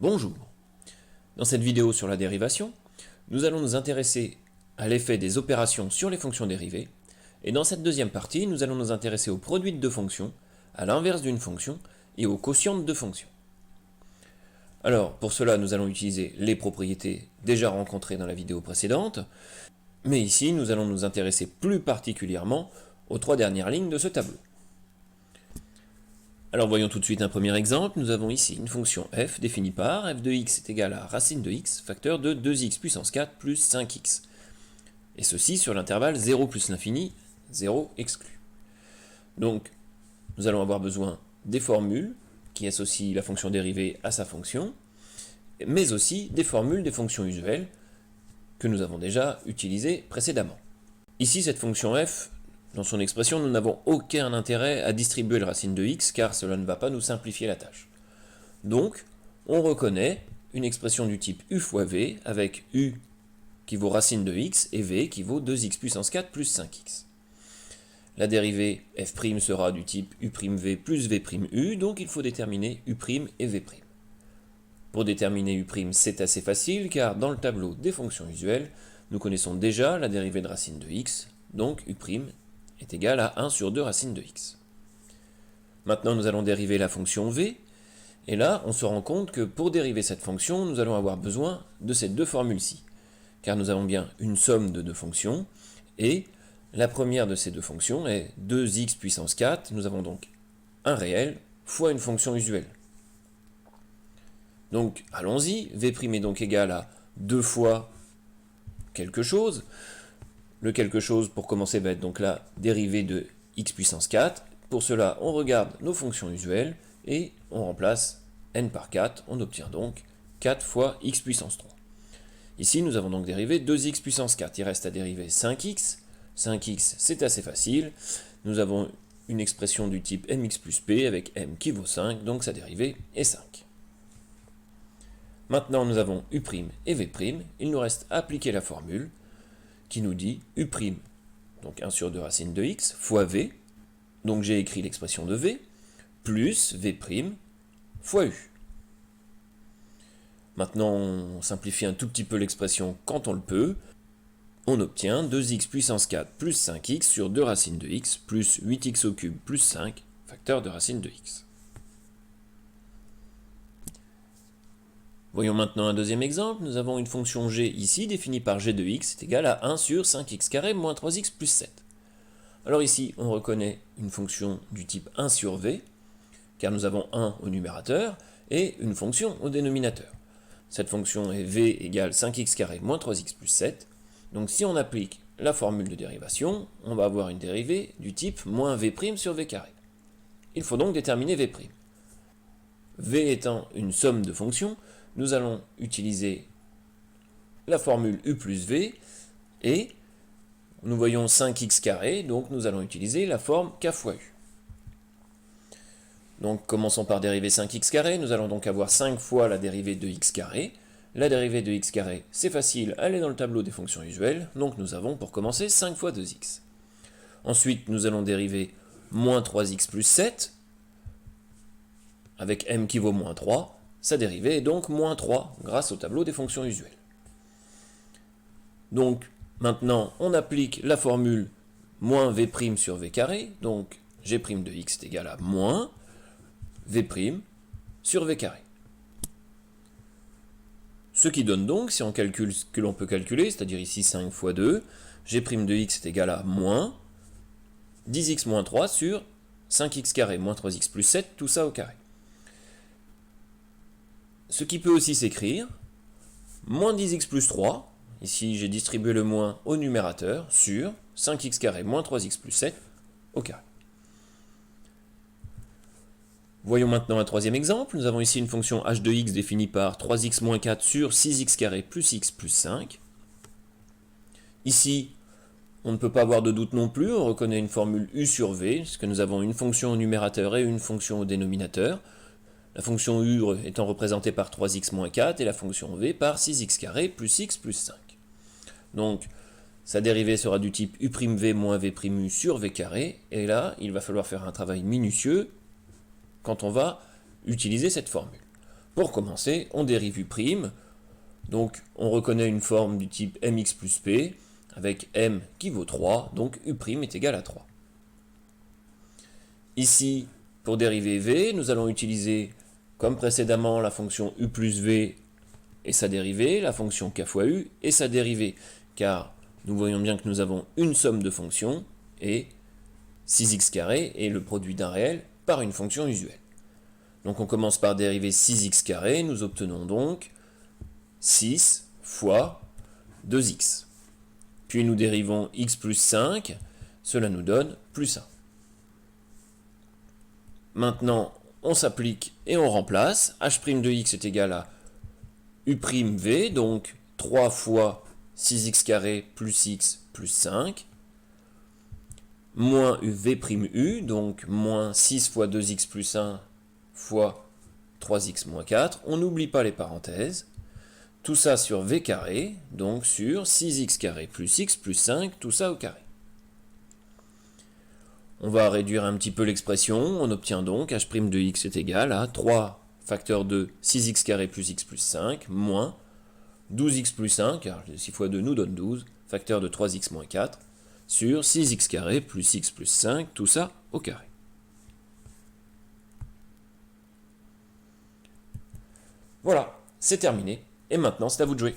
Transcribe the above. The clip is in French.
Bonjour. Dans cette vidéo sur la dérivation, nous allons nous intéresser à l'effet des opérations sur les fonctions dérivées, et dans cette deuxième partie, nous allons nous intéresser au produit de deux fonctions, à l'inverse d'une fonction, et au quotient de deux fonctions. Alors, pour cela, nous allons utiliser les propriétés déjà rencontrées dans la vidéo précédente, mais ici, nous allons nous intéresser plus particulièrement aux trois dernières lignes de ce tableau. Alors voyons tout de suite un premier exemple. Nous avons ici une fonction f définie par f de x est égal à racine de x, facteur de 2x puissance 4 plus 5x. Et ceci sur l'intervalle 0 plus l'infini, 0 exclu. Donc, nous allons avoir besoin des formules qui associent la fonction dérivée à sa fonction, mais aussi des formules des fonctions usuelles que nous avons déjà utilisées précédemment. Ici, cette fonction f, dans son expression, nous n'avons aucun intérêt à distribuer le racine de x, car cela ne va pas nous simplifier la tâche. Donc, on reconnaît une expression du type u fois v, avec u qui vaut racine de x, et v qui vaut 2x puissance 4 plus 5x. La dérivée f' sera du type u'v plus v'u, donc il faut déterminer u' et v'. Pour déterminer u', c'est assez facile, car dans le tableau des fonctions usuelles, nous connaissons déjà la dérivée de racine de x, donc u' est égal à 1 sur 2 racine de x. Maintenant, nous allons dériver la fonction v, et là, on se rend compte que pour dériver cette fonction, nous allons avoir besoin de ces deux formules-ci, car nous avons bien une somme de deux fonctions, et la première de ces deux fonctions est 2x puissance 4, nous avons donc un réel fois une fonction usuelle. Donc, allons-y, v' est donc égal à 2 fois quelque chose. Le quelque chose, pour commencer, va être donc la dérivée de x puissance 4. Pour cela, on regarde nos fonctions usuelles et on remplace n par 4. On obtient donc 4 fois x puissance 3. Ici, nous avons donc dérivé 2x puissance 4. Il reste à dériver 5x. 5x, c'est assez facile. Nous avons une expression du type mx plus p avec m qui vaut 5, donc sa dérivée est 5. Maintenant, nous avons u' et v'. Il nous reste à appliquer la formule qui nous dit u', donc 1 sur 2 racine de x, fois v, donc j'ai écrit l'expression de v, plus v' fois u. Maintenant, on simplifie un tout petit peu l'expression quand on le peut. On obtient 2x puissance 4 plus 5x sur 2 racines de x, plus 8x au cube plus 5, facteur de racine de x. Voyons maintenant un deuxième exemple. Nous avons une fonction g ici, définie par g de x, est égale à 1 sur 5x carré moins 3x plus 7. Alors ici, on reconnaît une fonction du type 1 sur v, car nous avons 1 au numérateur, et une fonction au dénominateur. Cette fonction est v égale 5x carré moins 3x plus 7. Donc si on applique la formule de dérivation, on va avoir une dérivée du type moins v' sur v carré. Il faut donc déterminer v'. v étant une somme de fonctions, nous allons utiliser la formule u plus v, et nous voyons 5x carré, donc nous allons utiliser la forme k fois u. Donc commençons par dériver 5x carré, nous allons donc avoir 5 fois la dérivée de x carré. La dérivée de x carré, c'est facile, elle est dans le tableau des fonctions usuelles, donc nous avons pour commencer 5 fois 2x. Ensuite, nous allons dériver moins 3x plus 7, avec m qui vaut moins 3, sa dérivée est donc moins 3, grâce au tableau des fonctions usuelles. Donc, maintenant, on applique la formule moins v' sur v carré, donc g' de x est égal à moins v' sur v carré. Ce qui donne donc, si on calcule ce que l'on peut calculer, c'est-à-dire ici 5 fois 2, g' de x est égal à moins 10x moins 3 sur 5x carré moins 3x plus 7, tout ça au carré. Ce qui peut aussi s'écrire, moins 10x plus 3, ici j'ai distribué le moins au numérateur, sur 5x carré moins 3x plus 7 au carré. Voyons maintenant un troisième exemple. Nous avons ici une fonction h de x définie par 3x moins 4 sur 6x carré plus x plus 5. Ici, on ne peut pas avoir de doute non plus, on reconnaît une formule u sur v, puisque nous avons une fonction au numérateur et une fonction au dénominateur. La fonction u étant représentée par 3x moins 4 et la fonction v par 6x carré plus x plus 5. Donc, sa dérivée sera du type u'v moins v'u sur v carré, et là, il va falloir faire un travail minutieux quand on va utiliser cette formule. Pour commencer, on dérive u', donc on reconnaît une forme du type mx plus p, avec m qui vaut 3, donc u' est égal à 3. Ici, pour dériver v, nous allons utiliser, comme précédemment, la fonction u plus v et sa dérivée, la fonction k fois u et sa dérivée, car nous voyons bien que nous avons une somme de fonctions, et 6x carré est le produit d'un réel par une fonction usuelle. Donc on commence par dériver 6x carré, nous obtenons donc 6 fois 2x. Puis nous dérivons x plus 5, cela nous donne plus 1. Maintenant, on s'applique et on remplace. H' de x est égal à u'v, donc 3 fois 6x carré plus x plus 5, moins uv', donc moins 6 fois 2x plus 1 fois 3x moins 4. On n'oublie pas les parenthèses. Tout ça sur v carré, donc sur 6x carré plus x plus 5, tout ça au carré. On va réduire un petit peu l'expression, on obtient donc h' de x est égal à 3 facteur de 6x carré plus x plus 5, moins 12x plus 1, car 6 fois 2 nous donne 12, facteur de 3x moins 4, sur 6x carré plus x plus 5, tout ça au carré. Voilà, c'est terminé, et maintenant c'est à vous de jouer.